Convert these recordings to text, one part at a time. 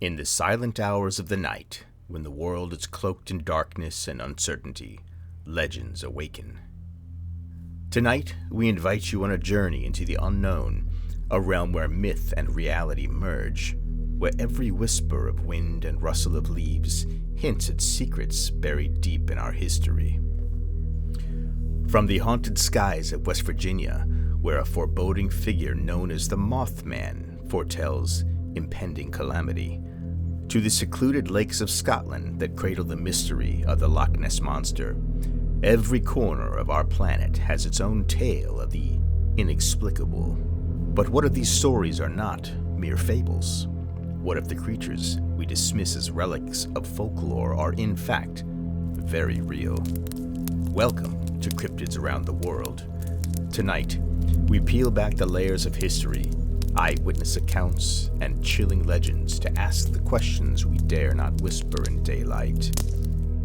In the silent hours of the night, when the world is cloaked in darkness and uncertainty, legends awaken. Tonight, we invite you on a journey into the unknown, a realm where myth and reality merge, where every whisper of wind and rustle of leaves hints at secrets buried deep in our history. From the haunted skies of West Virginia, where a foreboding figure known as the Mothman foretells impending calamity, to the secluded lakes of Scotland that cradle the mystery of the Loch Ness Monster, every corner of our planet has its own tale of the inexplicable. But what if these stories are not mere fables? What if the creatures we dismiss as relics of folklore are in fact very real? Welcome to Cryptids Around the World. Tonight, we peel back the layers of history, eyewitness accounts, and chilling legends to ask the questions we dare not whisper in daylight.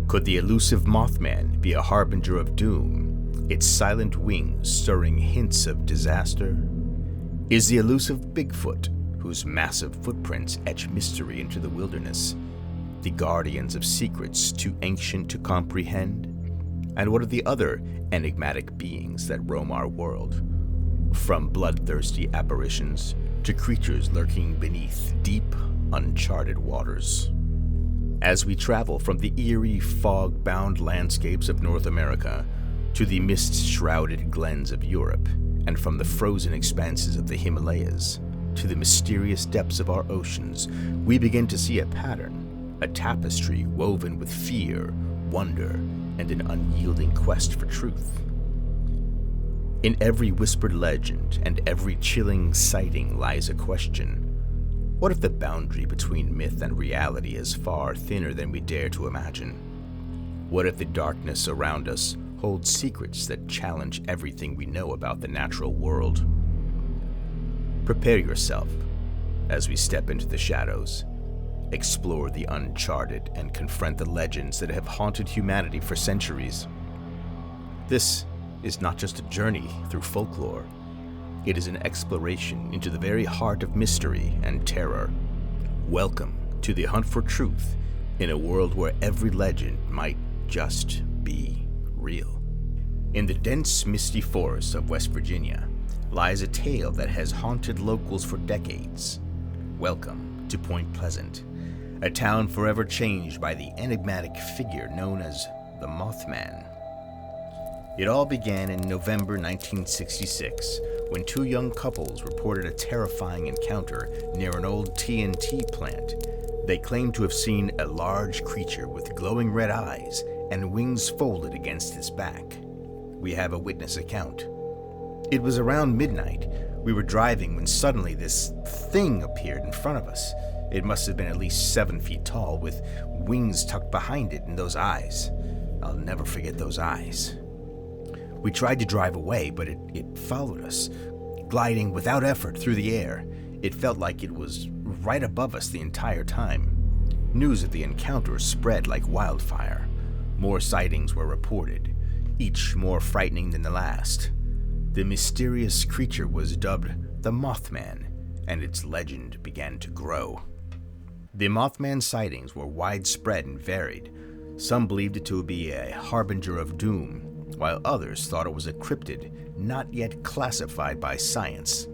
Could the elusive Mothman be a harbinger of doom, its silent wings stirring hints of disaster? Is the elusive Bigfoot, whose massive footprints etch mystery into the wilderness, the guardians of secrets too ancient to comprehend? And what of the other enigmatic beings that roam our world? From bloodthirsty apparitions to creatures lurking beneath deep, uncharted waters. As we travel from the eerie, fog-bound landscapes of North America to the mist-shrouded glens of Europe, and from the frozen expanses of the Himalayas to the mysterious depths of our oceans, we begin to see a pattern, a tapestry woven with fear, wonder, and an unyielding quest for truth. In every whispered legend and every chilling sighting lies a question. What if the boundary between myth and reality is far thinner than we dare to imagine? What if the darkness around us holds secrets that challenge everything we know about the natural world? Prepare yourself as we step into the shadows, explore the uncharted, and confront the legends that have haunted humanity for centuries. This is not just a journey through folklore. It is an exploration into the very heart of mystery and terror. Welcome to the hunt for truth in a world where every legend might just be real. In the dense, misty forests of West Virginia lies a tale that has haunted locals for decades. Welcome to Point Pleasant, a town forever changed by the enigmatic figure known as the Mothman. It all began in November 1966, when two young couples reported a terrifying encounter near an old TNT plant. They claimed to have seen a large creature with glowing red eyes and wings folded against its back. We have a witness account. It was around midnight. We were driving when suddenly this thing appeared in front of us. It must have been at least 7 feet tall, with wings tucked behind it and those eyes. I'll never forget those eyes. We tried to drive away, but it followed us, gliding without effort through the air. It felt like it was right above us the entire time. News of the encounter spread like wildfire. More sightings were reported, each more frightening than the last. The mysterious creature was dubbed the Mothman, and its legend began to grow. The Mothman sightings were widespread and varied. Some believed it to be a harbinger of doom, while others thought it was a cryptid not yet classified by science.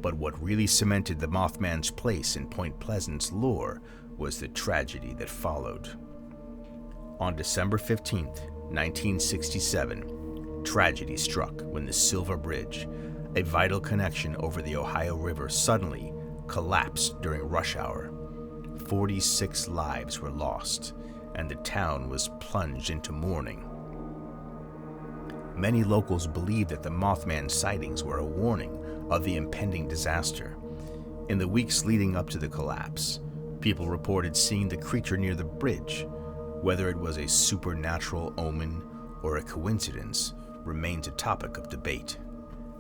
But what really cemented the Mothman's place in Point Pleasant's lore was the tragedy that followed. On December 15th, 1967, tragedy struck when the Silver Bridge, a vital connection over the Ohio River, suddenly collapsed during rush hour. 46 lives were lost, and the town was plunged into mourning. Many locals believed that the Mothman sightings were a warning of the impending disaster. In the weeks leading up to the collapse, people reported seeing the creature near the bridge. Whether it was a supernatural omen or a coincidence remains a topic of debate.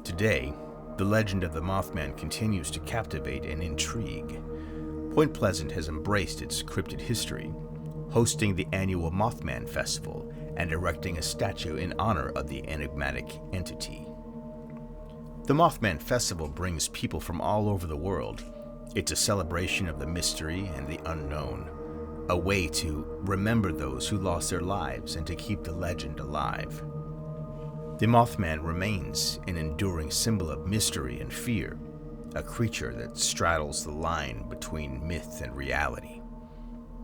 Today, the legend of the Mothman continues to captivate and intrigue. Point Pleasant has embraced its cryptid history, hosting the annual Mothman Festival and erecting a statue in honor of the enigmatic entity. The Mothman Festival brings people from all over the world, It's a celebration of the mystery and the unknown, a way to remember those who lost their lives and to keep the legend alive. The Mothman remains an enduring symbol of mystery and fear, a creature that straddles the line between myth and reality.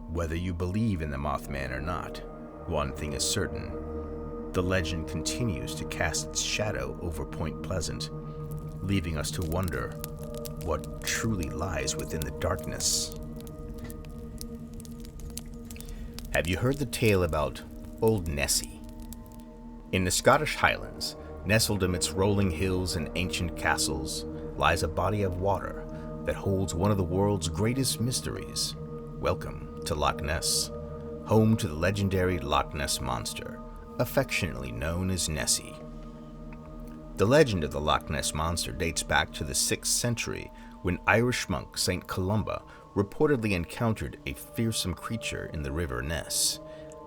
Whether you believe in the Mothman or not, one thing is certain: the legend continues to cast its shadow over Point Pleasant, leaving us to wonder what truly lies within the darkness. Have you heard the tale about Old Nessie? In the Scottish Highlands, nestled amidst rolling hills and ancient castles, lies a body of water that holds one of the world's greatest mysteries. Welcome to Loch Ness, home to the legendary Loch Ness Monster, affectionately known as Nessie. The legend of the Loch Ness Monster dates back to the 6th century, when Irish monk St. Columba reportedly encountered a fearsome creature in the River Ness.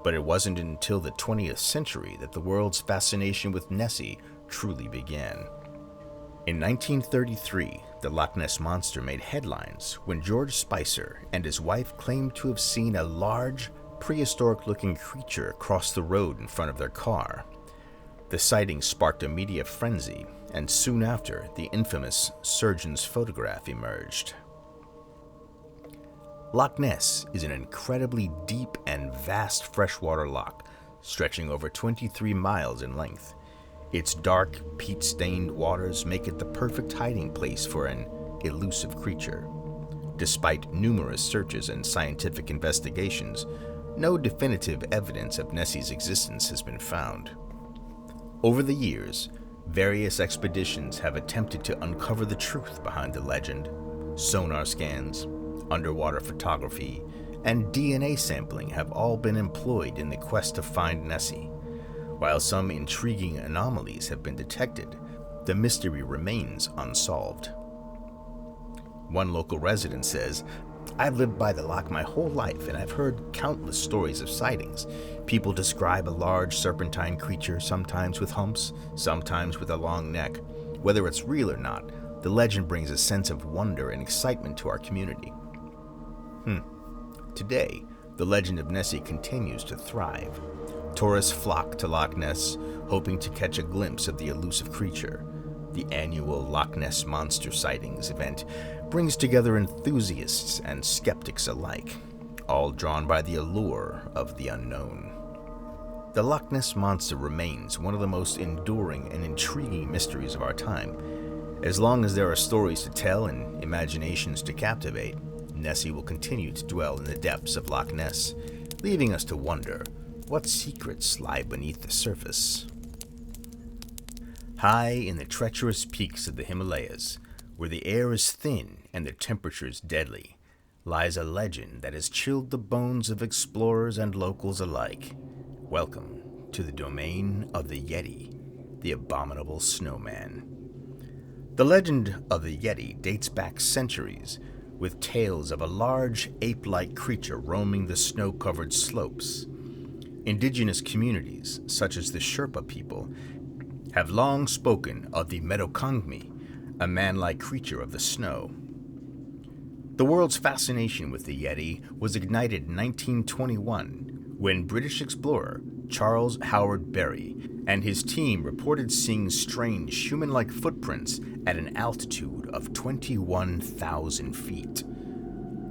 But it wasn't until the 20th century that the world's fascination with Nessie truly began. In 1933, the Loch Ness Monster made headlines when George Spicer and his wife claimed to have seen a large, prehistoric-looking creature cross the road in front of their car. The sighting sparked a media frenzy, and soon after, the infamous surgeon's photograph emerged. Loch Ness is an incredibly deep and vast freshwater loch, stretching over 23 miles in length. Its dark, peat-stained waters make it the perfect hiding place for an elusive creature. Despite numerous searches and scientific investigations, no definitive evidence of Nessie's existence has been found. Over the years, various expeditions have attempted to uncover the truth behind the legend. Sonar scans, underwater photography, and DNA sampling have all been employed in the quest to find Nessie. While some intriguing anomalies have been detected, the mystery remains unsolved. One local resident says, "I've lived by the loch my whole life, and I've heard countless stories of sightings. People describe a large serpentine creature, sometimes with humps, sometimes with a long neck. Whether it's real or not, the legend brings a sense of wonder and excitement to our community." Today, the legend of Nessie continues to thrive. Tourists flock to Loch Ness, hoping to catch a glimpse of the elusive creature. The annual Loch Ness Monster Sightings event brings together enthusiasts and skeptics alike, all drawn by the allure of the unknown. The Loch Ness Monster remains one of the most enduring and intriguing mysteries of our time. As long as there are stories to tell and imaginations to captivate, Nessie will continue to dwell in the depths of Loch Ness, leaving us to wonder what secrets lie beneath the surface. High in the treacherous peaks of the Himalayas, where the air is thin and the temperatures deadly, lies a legend that has chilled the bones of explorers and locals alike. Welcome to the domain of the Yeti, the abominable snowman. The legend of the Yeti dates back centuries, with tales of a large ape-like creature roaming the snow-covered slopes. Indigenous communities, such as the Sherpa people, have long spoken of the Metokangmi, a man-like creature of the snow. The world's fascination with the Yeti was ignited in 1921 when British explorer Charles Howard Berry and his team reported seeing strange human-like footprints at an altitude of 21,000 feet.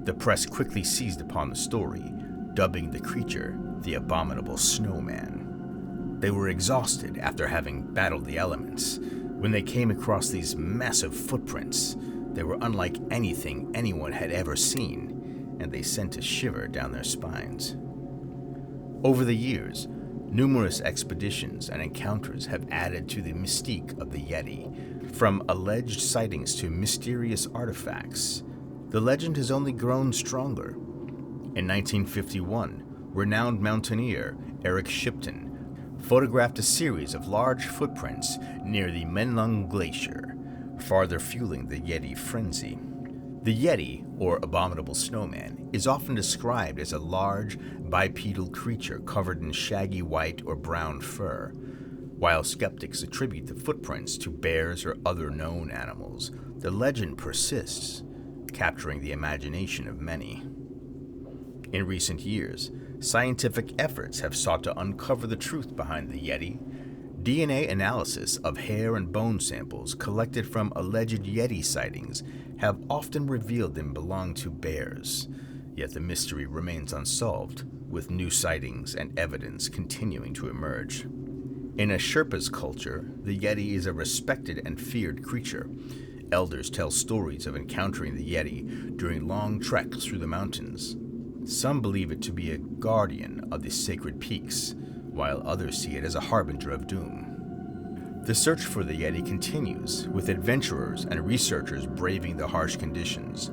The press quickly seized upon the story, dubbing the creature the abominable snowman. They were exhausted after having battled the elements. When they came across these massive footprints, they were unlike anything anyone had ever seen, and they sent a shiver down their spines. Over the years, numerous expeditions and encounters have added to the mystique of the Yeti. From alleged sightings to mysterious artifacts, the legend has only grown stronger. In 1951, renowned mountaineer Eric Shipton photographed a series of large footprints near the Menlung Glacier, farther fueling the Yeti frenzy. The Yeti, or abominable snowman, is often described as a large, bipedal creature covered in shaggy white or brown fur. While skeptics attribute the footprints to bears or other known animals, the legend persists. capturing the imagination of many. In recent years, scientific efforts have sought to uncover the truth behind the Yeti. DNA analysis of hair and bone samples collected from alleged Yeti sightings have often revealed them belong to bears, yet the mystery remains unsolved, with new sightings and evidence continuing to emerge. In a Sherpa's culture, the Yeti is a respected and feared creature. Elders tell stories of encountering the Yeti during long treks through the mountains. Some believe it to be a guardian of the sacred peaks, while others see it as a harbinger of doom. The search for the Yeti continues, with adventurers and researchers braving the harsh conditions,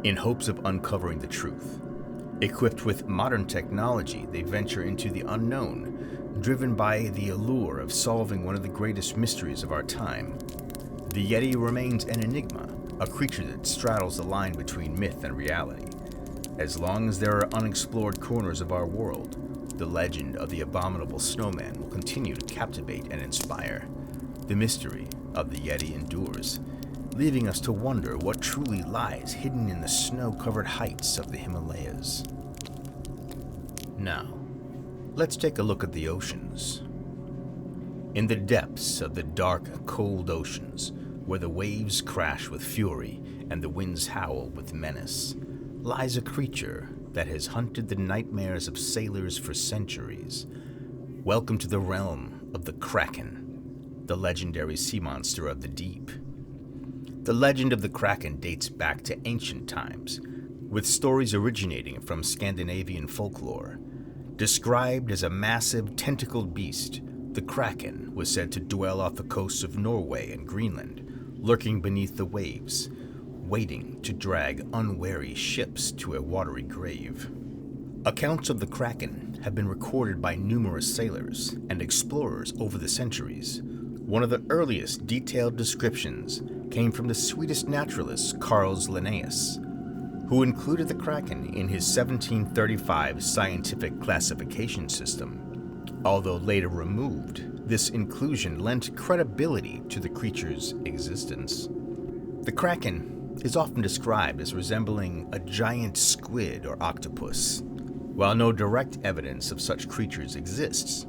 in hopes of uncovering the truth. Equipped with modern technology, they venture into the unknown, driven by the allure of solving one of the greatest mysteries of our time. The Yeti remains an enigma, a creature that straddles the line between myth and reality. As long as there are unexplored corners of our world, the legend of the abominable snowman will continue to captivate and inspire. The mystery of the Yeti endures, leaving us to wonder what truly lies hidden in the snow-covered heights of the Himalayas. Now, let's take a look at the oceans. In the depths of the dark, cold oceans, where the waves crash with fury and the winds howl with menace, lies a creature that has hunted the nightmares of sailors for centuries. Welcome to the realm of the Kraken, the legendary sea monster of the deep. The legend of the Kraken dates back to ancient times, with stories originating from Scandinavian folklore. Described as a massive, tentacled beast, the Kraken was said to dwell off the coasts of Norway and Greenland, lurking beneath the waves, waiting to drag unwary ships to a watery grave. Accounts of the Kraken have been recorded by numerous sailors and explorers over the centuries. One of the earliest detailed descriptions came from the Swedish naturalist Carl Linnaeus, who included the Kraken in his 1735 scientific classification system. Although later removed, this inclusion lent credibility to the creature's existence. The Kraken is often described as resembling a giant squid or octopus. While no direct evidence of such creatures exists,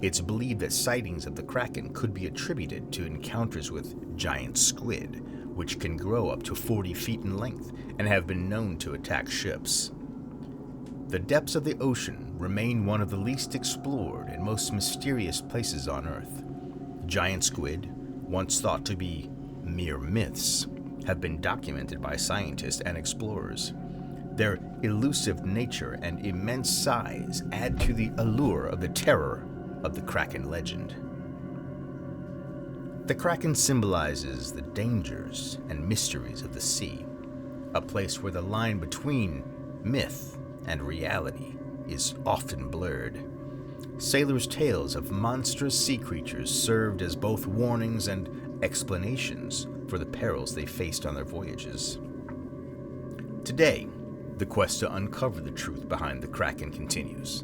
it's believed that sightings of the Kraken could be attributed to encounters with giant squid, which can grow up to 40 feet in length and have been known to attack ships. The depths of the ocean remain one of the least explored and most mysterious places on Earth. Giant squid, once thought to be mere myths, have been documented by scientists and explorers. Their elusive nature and immense size add to the allure of the terror of the Kraken legend. The Kraken symbolizes the dangers and mysteries of the sea, a place where the line between myth and reality is often blurred. Sailors' tales of monstrous sea creatures served as both warnings and explanations for the perils they faced on their voyages. Today, the quest to uncover the truth behind the Kraken continues.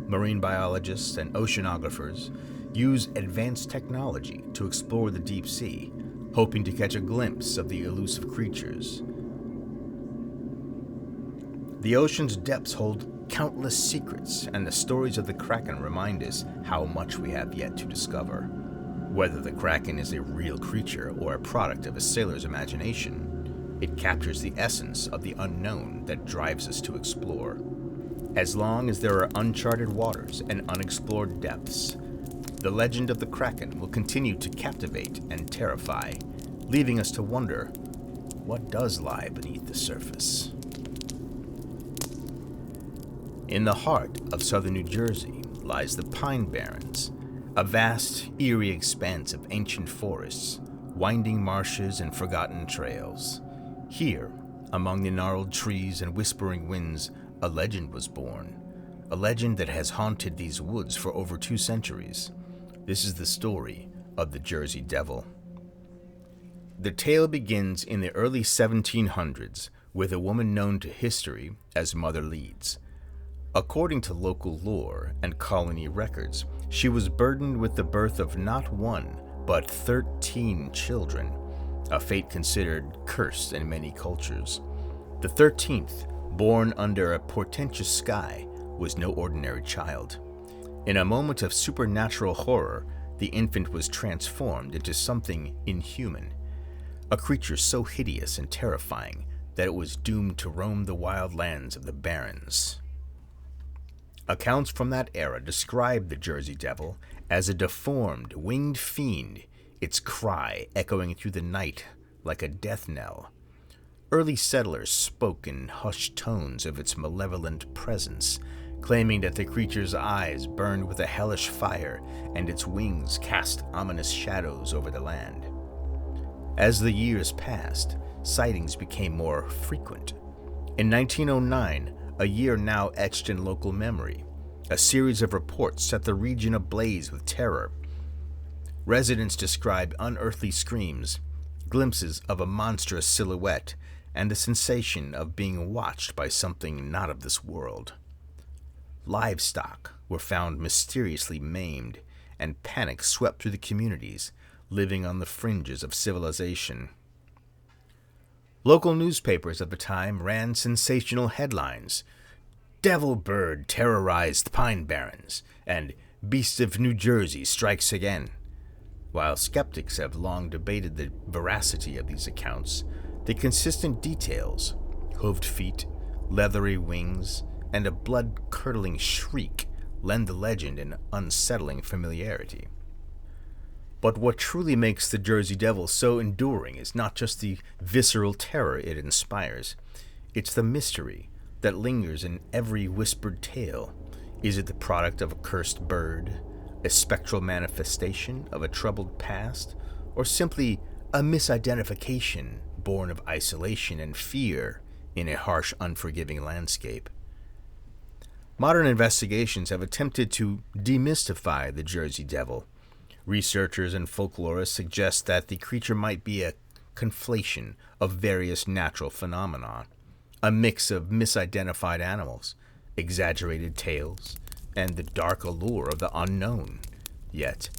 Marine biologists and oceanographers use advanced technology to explore the deep sea, hoping to catch a glimpse of the elusive creatures. The ocean's depths hold countless secrets, and the stories of the Kraken remind us how much we have yet to discover. Whether the Kraken is a real creature or a product of a sailor's imagination, it captures the essence of the unknown that drives us to explore. As long as there are uncharted waters and unexplored depths, the legend of the Kraken will continue to captivate and terrify, leaving us to wonder, what does lie beneath the surface? In the heart of southern New Jersey lies the Pine Barrens, a vast, eerie expanse of ancient forests, winding marshes, and forgotten trails. Here, among the gnarled trees and whispering winds, a legend was born, a legend that has haunted these woods for over 2 centuries. This is the story of the Jersey Devil. The tale begins in the early 1700s with a woman known to history as Mother Leeds. According to local lore and colony records, she was burdened with the birth of not 1, but 13 children. a fate considered cursed in many cultures. The 13th, born under a portentous sky, was no ordinary child. In a moment of supernatural horror, the infant was transformed into something inhuman, a creature so hideous and terrifying that it was doomed to roam the wild lands of the Barrens. Accounts from that era describe the Jersey Devil as a deformed, winged fiend, its cry echoing through the night like a death knell. Early settlers spoke in hushed tones of its malevolent presence, claiming that the creature's eyes burned with a hellish fire and its wings cast ominous shadows over the land. As the years passed, sightings became more frequent. In 1909, a year now etched in local memory, a series of reports set the region ablaze with terror. Residents described unearthly screams, glimpses of a monstrous silhouette, and the sensation of being watched by something not of this world. Livestock were found mysteriously maimed, and panic swept through the communities living on the fringes of civilization. Local newspapers of the time ran sensational headlines: "Devil Bird Terrorized Pine Barrens," and "Beast of New Jersey Strikes Again." While skeptics have long debated the veracity of these accounts, the consistent details, hooved feet, leathery wings, and a blood-curdling shriek lend the legend an unsettling familiarity. But what truly makes the Jersey Devil so enduring is not just the visceral terror it inspires. It's the mystery that lingers in every whispered tale. Is it the product of a cursed bird, a spectral manifestation of a troubled past, or simply a misidentification born of isolation and fear in a harsh, unforgiving landscape? Modern investigations have attempted to demystify the Jersey Devil. Researchers and folklorists suggest that the creature might be a conflation of various natural phenomena, a mix of misidentified animals, exaggerated tales, and the dark allure of the unknown. Yet,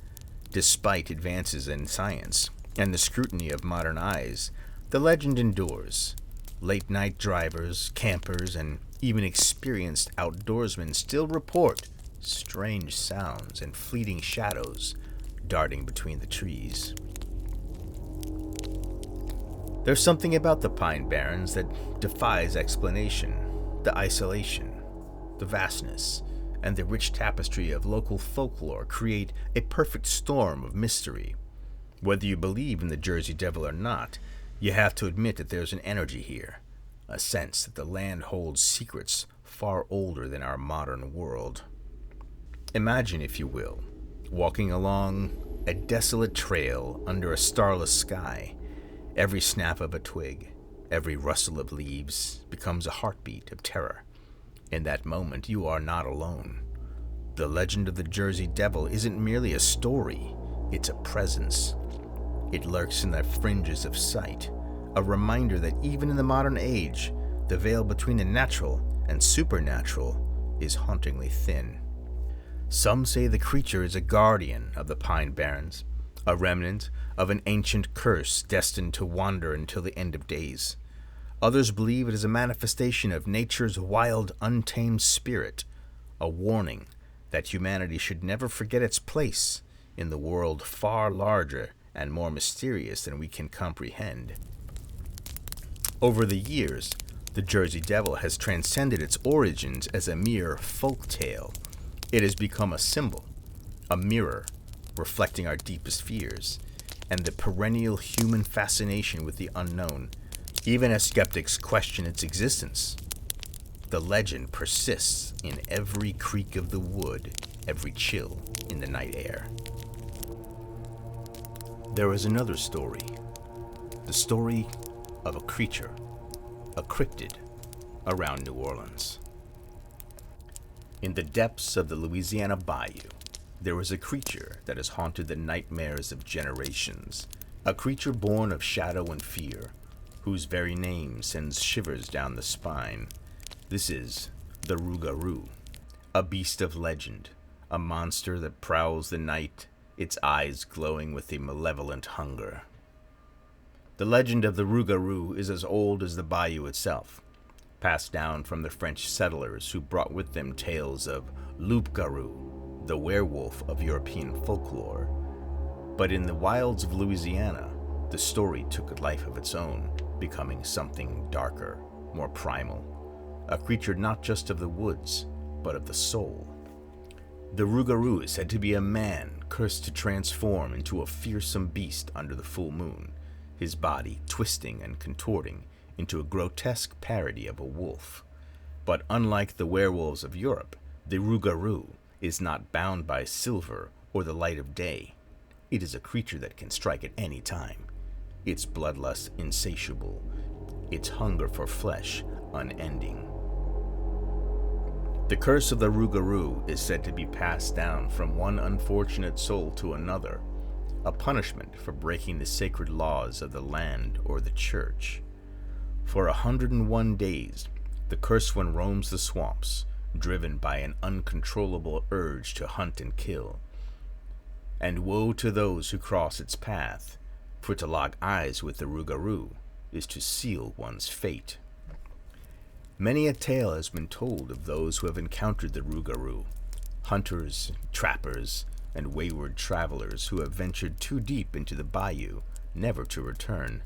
despite advances in science and the scrutiny of modern eyes, the legend endures. Late-night drivers, campers, and even experienced outdoorsmen still report strange sounds and fleeting shadows darting between the trees. There's something about the Pine Barrens that defies explanation. The isolation, the vastness, and the rich tapestry of local folklore create a perfect storm of mystery. Whether you believe in the Jersey Devil or not, you have to admit that there's an energy here, a sense that the land holds secrets far older than our modern world. Imagine, if you will, walking along a desolate trail under a starless sky. Every snap of a twig, every rustle of leaves becomes a heartbeat of terror. In that moment, you are not alone. The legend of the Jersey Devil isn't merely a story, it's a presence. It lurks in the fringes of sight, a reminder that even in the modern age, the veil between the natural and supernatural is hauntingly thin. Some say the creature is a guardian of the Pine Barrens, a remnant of an ancient curse destined to wander until the end of days. Others believe it is a manifestation of nature's wild, untamed spirit, a warning that humanity should never forget its place in the world far larger and more mysterious than we can comprehend. Over the years, the Jersey Devil has transcended its origins as a mere folk tale. It has become a symbol, a mirror, reflecting our deepest fears, and the perennial human fascination with the unknown. Even as skeptics question its existence, the legend persists in every creak of the wood, every chill in the night air. There is another story, the story of a creature, a cryptid, around New Orleans. In the depths of the Louisiana bayou, there is a creature that has haunted the nightmares of generations, a creature born of shadow and fear, whose very name sends shivers down the spine. This is the Rougarou, a beast of legend, a monster that prowls the night, its eyes glowing with a malevolent hunger. The legend of the Rougarou is as old as the bayou itself, passed down from the French settlers who brought with them tales of Loup-garou, the werewolf of European folklore. But in the wilds of Louisiana, the story took a life of its own, becoming something darker, more primal, a creature not just of the woods, but of the soul. The Rougarou is said to be a man cursed to transform into a fearsome beast under the full moon, his body twisting and contorting into a grotesque parody of a wolf. But unlike the werewolves of Europe, the Rougarou is not bound by silver or the light of day. It is a creature that can strike at any time, its bloodlust insatiable, its hunger for flesh unending. The curse of the Rougarou is said to be passed down from one unfortunate soul to another, a punishment for breaking the sacred laws of the land or the church. For 101 days, the cursed one roams the swamps, driven by an uncontrollable urge to hunt and kill. And woe to those who cross its path, for to lock eyes with the Rougarou is to seal one's fate. Many a tale has been told of those who have encountered the Rougarou, hunters, trappers, and wayward travelers who have ventured too deep into the bayou, never to return.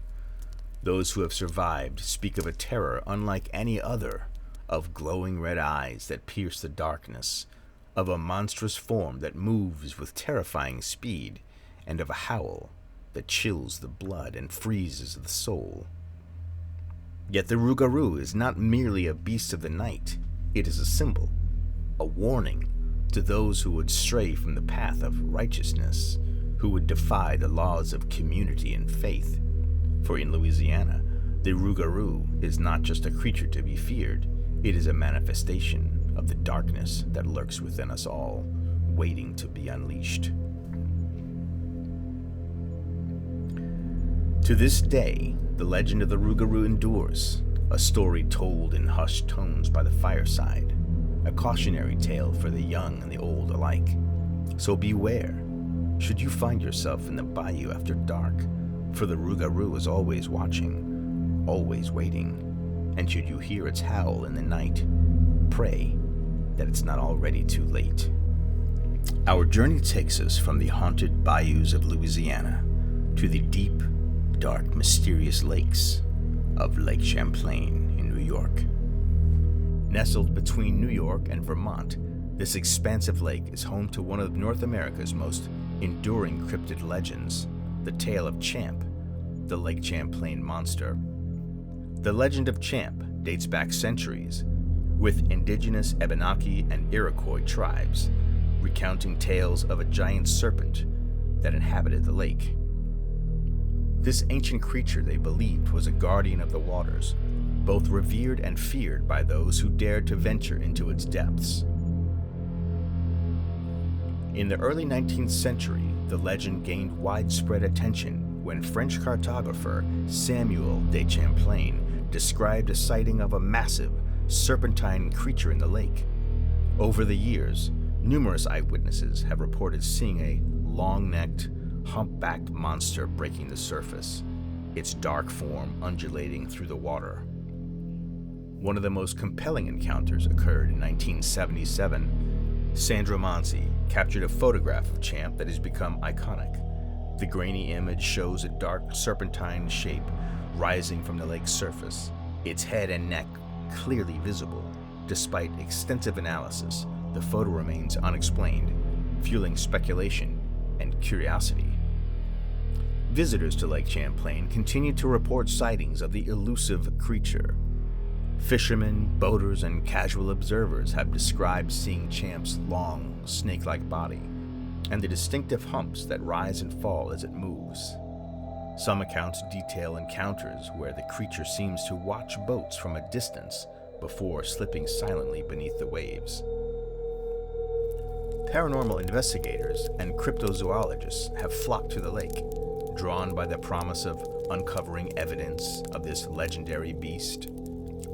Those who have survived speak of a terror unlike any other, of glowing red eyes that pierce the darkness, of a monstrous form that moves with terrifying speed, and of a howl that chills the blood and freezes the soul. Yet the Rougarou is not merely a beast of the night, it is a symbol, a warning to those who would stray from the path of righteousness, who would defy the laws of community and faith. For in Louisiana, the Rougarou is not just a creature to be feared, it is a manifestation of the darkness that lurks within us all, waiting to be unleashed. To this day, the legend of the Rougarou endures, a story told in hushed tones by the fireside, a cautionary tale for the young and the old alike. So beware, should you find yourself in the bayou after dark, for the Rougarou is always watching, always waiting, and should you hear its howl in the night, pray that it's not already too late. Our journey takes us from the haunted bayous of Louisiana to the deep, dark, mysterious lakes of Lake Champlain in New York. Nestled between New York and Vermont, this expansive lake is home to one of North America's most enduring cryptid legends, the tale of Champ, the Lake Champlain monster. The legend of Champ dates back centuries, with indigenous Abenaki and Iroquois tribes recounting tales of a giant serpent that inhabited the lake. This ancient creature they believed was a guardian of the waters, both revered and feared by those who dared to venture into its depths. In the early 19th century, the legend gained widespread attention when French cartographer Samuel de Champlain described a sighting of a massive, serpentine creature in the lake. Over the years, numerous eyewitnesses have reported seeing a long-necked, humpbacked monster breaking the surface, its dark form undulating through the water. One of the most compelling encounters occurred in 1977. Sandra Monsi captured a photograph of Champ that has become iconic. The grainy image shows a dark serpentine shape rising from the lake's surface, its head and neck clearly visible. Despite extensive analysis, the photo remains unexplained, fueling speculation and curiosity. Visitors to Lake Champlain continue to report sightings of the elusive creature. Fishermen, boaters, and casual observers have described seeing Champ's long, snake-like body and the distinctive humps that rise and fall as it moves. Some accounts detail encounters where the creature seems to watch boats from a distance before slipping silently beneath the waves. Paranormal investigators and cryptozoologists have flocked to the lake, drawn by the promise of uncovering evidence of this legendary beast.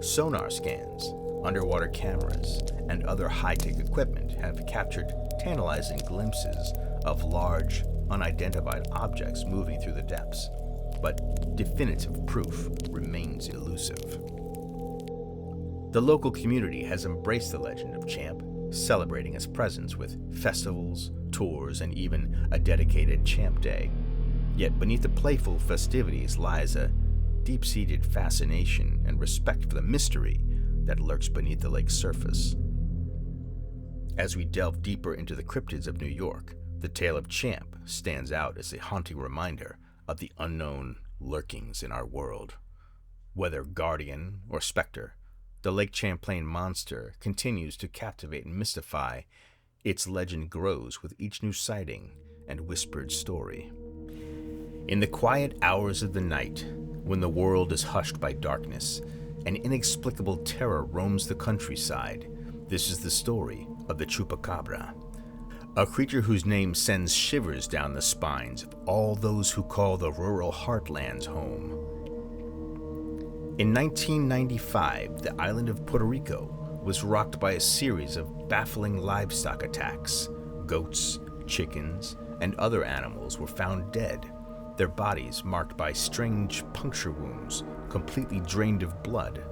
Sonar scans, underwater cameras, and other high-tech equipment have captured tantalizing glimpses of large, unidentified objects moving through the depths. but definitive proof remains elusive. The local community has embraced the legend of Champ, celebrating its presence with festivals, tours, and even a dedicated Champ Day. Yet beneath the playful festivities lies a deep-seated fascination and respect for the mystery that lurks beneath the lake's surface. As we delve deeper into the cryptids of New York, the tale of Champ stands out as a haunting reminder of the unknown lurkings in our world. Whether guardian or specter, the Lake Champlain monster continues to captivate and mystify. Its legend grows with each new sighting and whispered story. In the quiet hours of the night, when the world is hushed by darkness, an inexplicable terror roams the countryside. This is the story of the Chupacabra, a creature whose name sends shivers down the spines of all those who call the rural heartlands home. In 1995, the island of Puerto Rico was rocked by a series of baffling livestock attacks. Goats, chickens, and other animals were found dead, their bodies marked by strange puncture wounds, completely drained of blood.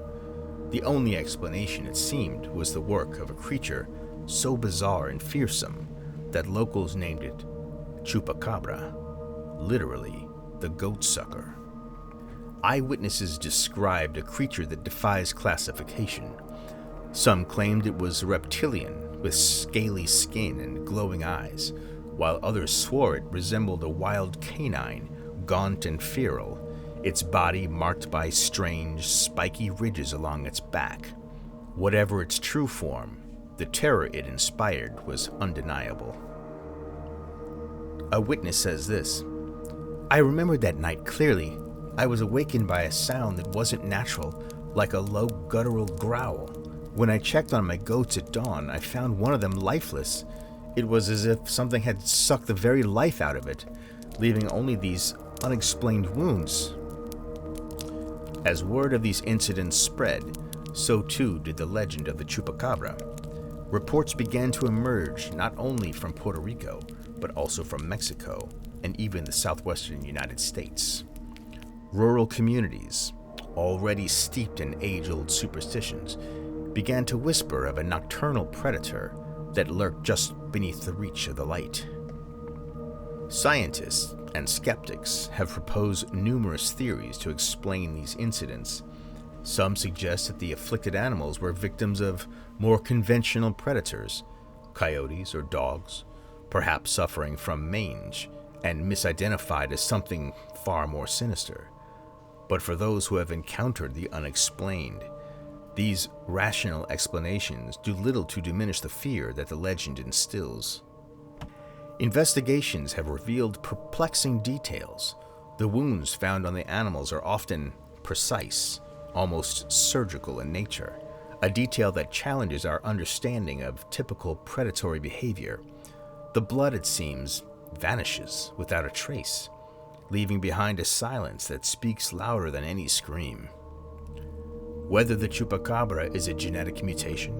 The only explanation, it seemed, was the work of a creature so bizarre and fearsome that locals named it Chupacabra, literally the goat sucker. Eyewitnesses described a creature that defies classification. Some claimed it was reptilian with scaly skin and glowing eyes, while others swore it resembled a wild canine, gaunt and feral, its body marked by strange, spiky ridges along its back. Whatever its true form, the terror it inspired was undeniable. A witness says this: "I remember that night clearly. I was awakened by a sound that wasn't natural, like a low guttural growl. When I checked on my goats at dawn, I found one of them lifeless. It was as if something had sucked the very life out of it, leaving only these unexplained wounds." As word of these incidents spread, so too did the legend of the Chupacabra. Reports began to emerge not only from Puerto Rico, but also from Mexico and even the southwestern United States. Rural communities, already steeped in age-old superstitions, began to whisper of a nocturnal predator that lurked just beneath the reach of the light. Scientists and skeptics have proposed numerous theories to explain these incidents. Some suggest that the afflicted animals were victims of more conventional predators, coyotes or dogs, perhaps suffering from mange and misidentified as something far more sinister. But for those who have encountered the unexplained, these rational explanations do little to diminish the fear that the legend instills. Investigations have revealed perplexing details. The wounds found on the animals are often precise, almost surgical in nature, a detail that challenges our understanding of typical predatory behavior. The blood, it seems, vanishes without a trace, leaving behind a silence that speaks louder than any scream. Whether the Chupacabra is a genetic mutation,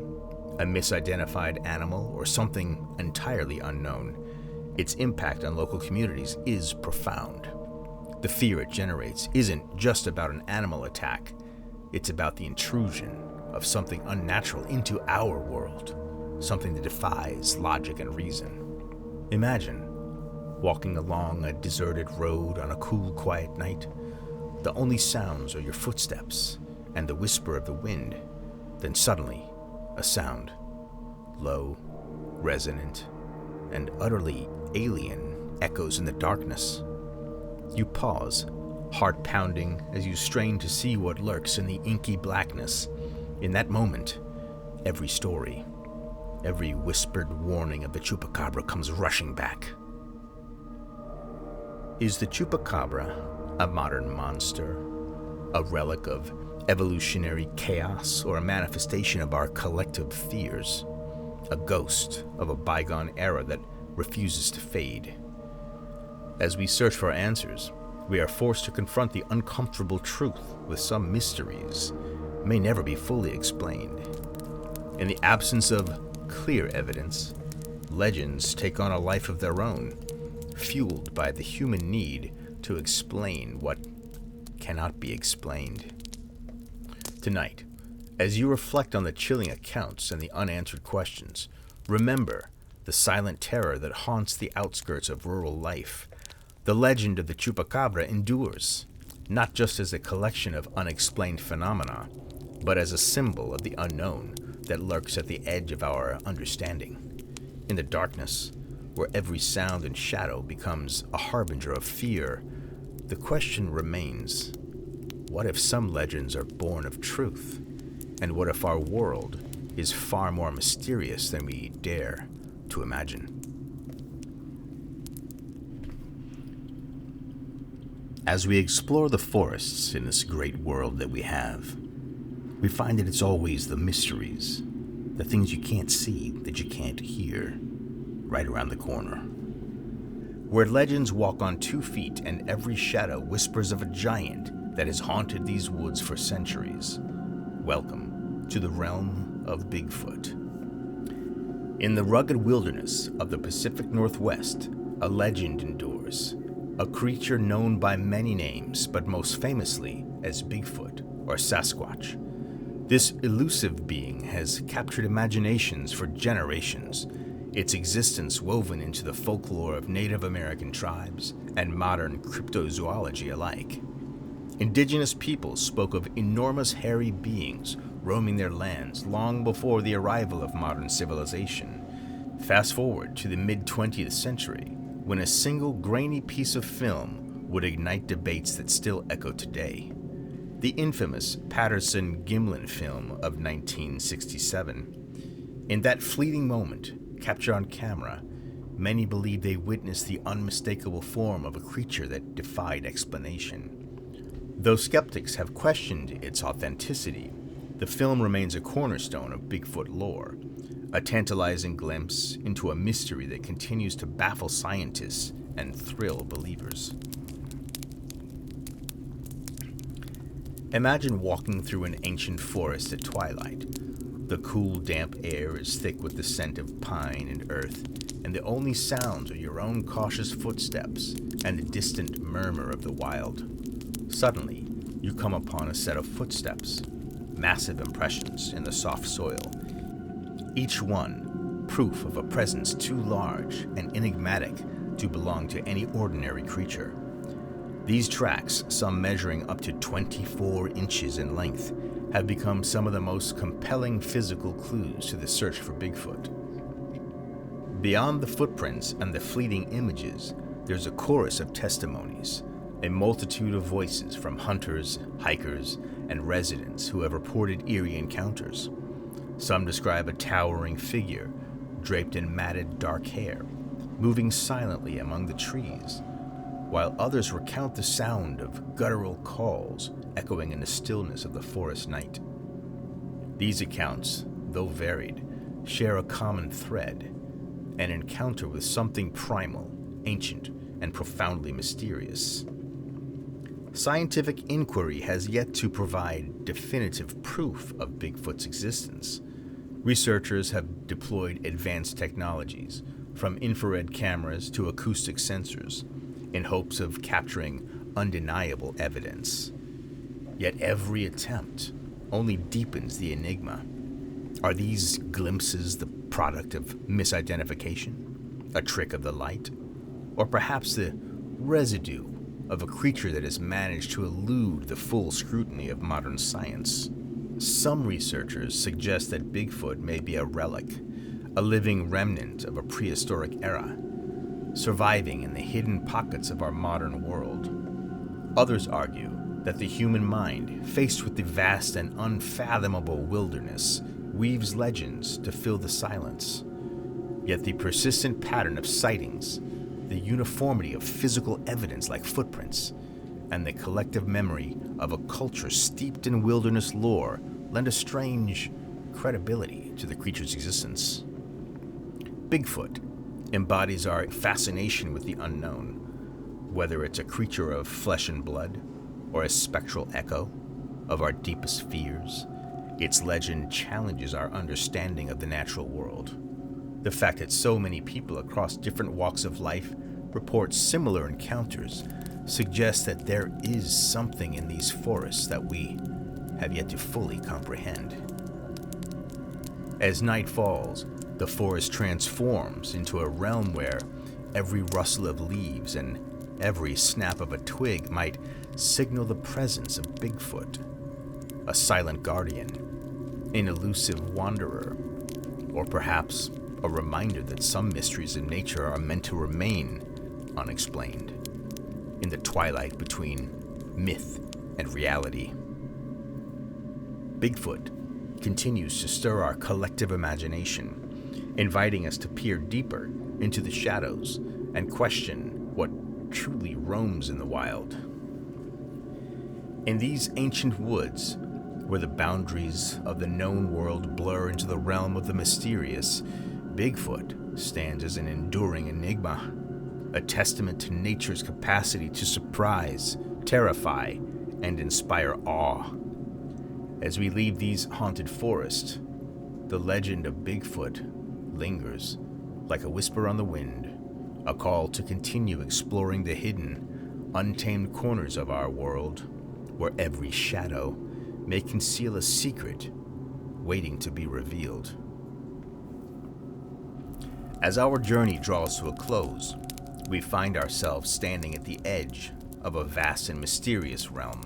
a misidentified animal, or something entirely unknown, its impact on local communities is profound. The fear it generates isn't just about an animal attack, it's about the intrusion of something unnatural into our world, something that defies logic and reason. Imagine walking along a deserted road on a cool, quiet night. The only sounds are your footsteps and the whisper of the wind. Then suddenly, a sound, low, resonant, and utterly alien, echoes in the darkness. You pause, heart pounding as you strain to see what lurks in the inky blackness. In that moment, every story, every whispered warning of the Chupacabra comes rushing back. Is the Chupacabra a modern monster, a relic of evolutionary chaos, or a manifestation of our collective fears, a ghost of a bygone era that refuses to fade? As we search for answers, we are forced to confront the uncomfortable truth with some mysteries may never be fully explained. In the absence of clear evidence, legends take on a life of their own, fueled by the human need to explain what cannot be explained. Tonight, as you reflect on the chilling accounts and the unanswered questions, remember the silent terror that haunts the outskirts of rural life. The legend of the chupacabra endures, not just as a collection of unexplained phenomena, but as a symbol of the unknown that lurks at the edge of our understanding. In the darkness, where every sound and shadow becomes a harbinger of fear, the question remains, what if some legends are born of truth? And what if our world is far more mysterious than we dare to imagine? As we explore the forests in this great world that we have, we find that it's always the mysteries, the things you can't see, that you can't hear, right around the corner. Where legends walk on 2 feet and every shadow whispers of a giant that has haunted these woods for centuries. Welcome to the realm of Bigfoot. In the rugged wilderness of the Pacific Northwest, a legend endures. A creature known by many names, but most famously as Bigfoot or Sasquatch. This elusive being has captured imaginations for generations, its existence woven into the folklore of Native American tribes and modern cryptozoology alike. Indigenous peoples spoke of enormous hairy beings roaming their lands long before the arrival of modern civilization. Fast forward to the mid-20th century, when a single grainy piece of film would ignite debates that still echo today. The infamous Patterson-Gimlin film of 1967. In that fleeting moment, captured on camera, many believed they witnessed the unmistakable form of a creature that defied explanation. Though skeptics have questioned its authenticity, the film remains a cornerstone of Bigfoot lore, a tantalizing glimpse into a mystery that continues to baffle scientists and thrill believers. Imagine walking through an ancient forest at twilight. The cool, damp air is thick with the scent of pine and earth, and the only sounds are your own cautious footsteps and the distant murmur of the wild. Suddenly, you come upon a set of footsteps, massive impressions in the soft soil, each one proof of a presence too large and enigmatic to belong to any ordinary creature. These tracks, some measuring up to 24 inches in length, have become some of the most compelling physical clues to the search for Bigfoot. Beyond the footprints and the fleeting images, there's a chorus of testimonies, a multitude of voices from hunters, hikers, and residents who have reported eerie encounters. Some describe a towering figure, draped in matted dark hair, moving silently among the trees, while others recount the sound of guttural calls echoing in the stillness of the forest night. These accounts, though varied, share a common thread, an encounter with something primal, ancient, and profoundly mysterious. Scientific inquiry has yet to provide definitive proof of Bigfoot's existence. Researchers have deployed advanced technologies, from infrared cameras to acoustic sensors, in hopes of capturing undeniable evidence. Yet every attempt only deepens the enigma. Are these glimpses the product of misidentification, a trick of the light, or perhaps the residue of a creature that has managed to elude the full scrutiny of modern science? Some researchers suggest that Bigfoot may be a relic, a living remnant of a prehistoric era, surviving in the hidden pockets of our modern world. Others argue that the human mind, faced with the vast and unfathomable wilderness, weaves legends to fill the silence. Yet the persistent pattern of sightings, the uniformity of physical evidence like footprints, and the collective memory of a culture steeped in wilderness lore lend a strange credibility to the creature's existence. Bigfoot embodies our fascination with the unknown, whether it's a creature of flesh and blood or a spectral echo of our deepest fears. Its legend challenges our understanding of the natural world. The fact that so many people across different walks of life report similar encounters suggests that there is something in these forests that we have yet to fully comprehend. As night falls, the forest transforms into a realm where every rustle of leaves and every snap of a twig might signal the presence of Bigfoot, a silent guardian, an elusive wanderer, or perhaps a reminder that some mysteries in nature are meant to remain unexplained in the twilight between myth and reality. Bigfoot continues to stir our collective imagination, inviting us to peer deeper into the shadows and question what truly roams in the wild. In these ancient woods, where the boundaries of the known world blur into the realm of the mysterious, Bigfoot stands as an enduring enigma, a testament to nature's capacity to surprise, terrify, and inspire awe. As we leave these haunted forests, the legend of Bigfoot lingers like a whisper on the wind, a call to continue exploring the hidden, untamed corners of our world, where every shadow may conceal a secret waiting to be revealed. As our journey draws to a close, we find ourselves standing at the edge of a vast and mysterious realm,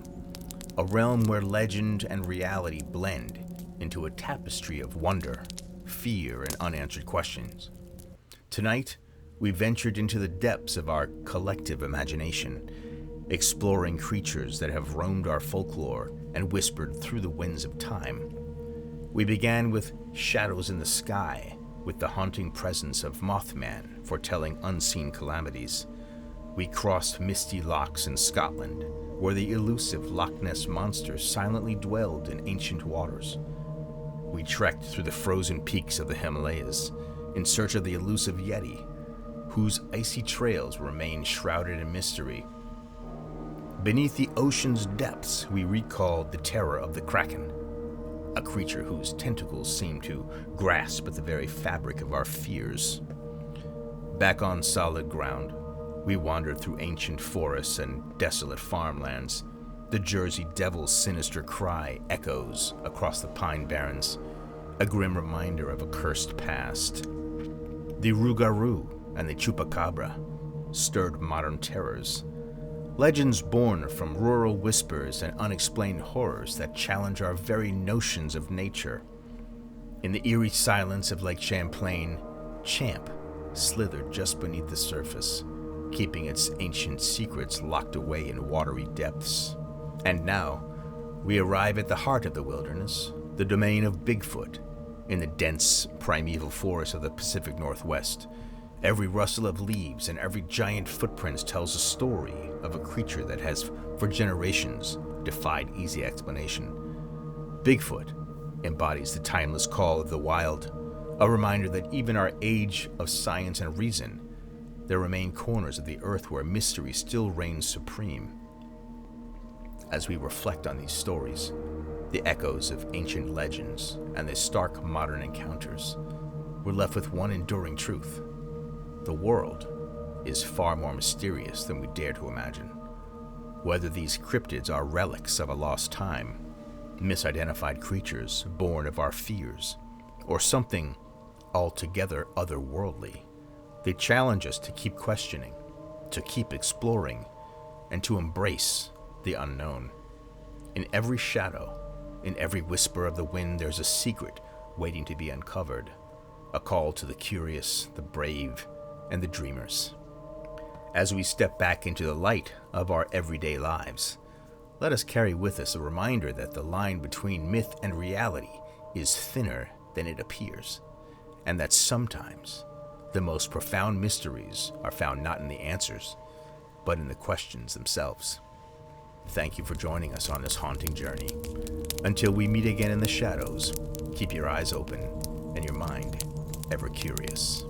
a realm where legend and reality blend into a tapestry of wonder, fear, and unanswered questions. Tonight, we ventured into the depths of our collective imagination, exploring creatures that have roamed our folklore and whispered through the winds of time. We began with shadows in the sky, with the haunting presence of Mothman foretelling unseen calamities. We crossed misty lochs in Scotland, where the elusive Loch Ness monster silently dwelled in ancient waters. We trekked through the frozen peaks of the Himalayas in search of the elusive Yeti, whose icy trails remain shrouded in mystery. Beneath the ocean's depths, we recalled the terror of the Kraken, a creature whose tentacles seem to grasp at the very fabric of our fears. Back on solid ground, we wandered through ancient forests and desolate farmlands. The Jersey Devil's sinister cry echoes across the pine barrens, a grim reminder of a cursed past. The Rougarou and the Chupacabra stirred modern terrors, legends born from rural whispers and unexplained horrors that challenge our very notions of nature. In the eerie silence of Lake Champlain, Champ slithered just beneath the surface, keeping its ancient secrets locked away in watery depths. And now, we arrive at the heart of the wilderness, the domain of Bigfoot, in the dense, primeval forests of the Pacific Northwest. Every rustle of leaves and every giant footprint tells a story of a creature that has, for generations, defied easy explanation. Bigfoot embodies the timeless call of the wild, a reminder that even our age of science and reason, there remain corners of the earth where mystery still reigns supreme. As we reflect on these stories, the echoes of ancient legends and the stark modern encounters, we're left with one enduring truth. The world is far more mysterious than we dare to imagine. Whether these cryptids are relics of a lost time, misidentified creatures born of our fears, or something altogether otherworldly, they challenge us to keep questioning, to keep exploring, and to embrace the unknown. In every shadow, in every whisper of the wind, there's a secret waiting to be uncovered, a call to the curious, the brave, and the dreamers. As we step back into the light of our everyday lives, let us carry with us a reminder that the line between myth and reality is thinner than it appears, and that sometimes the most profound mysteries are found not in the answers, but in the questions themselves. Thank you for joining us on this haunting journey. Until we meet again in the shadows, keep your eyes open and your mind ever curious.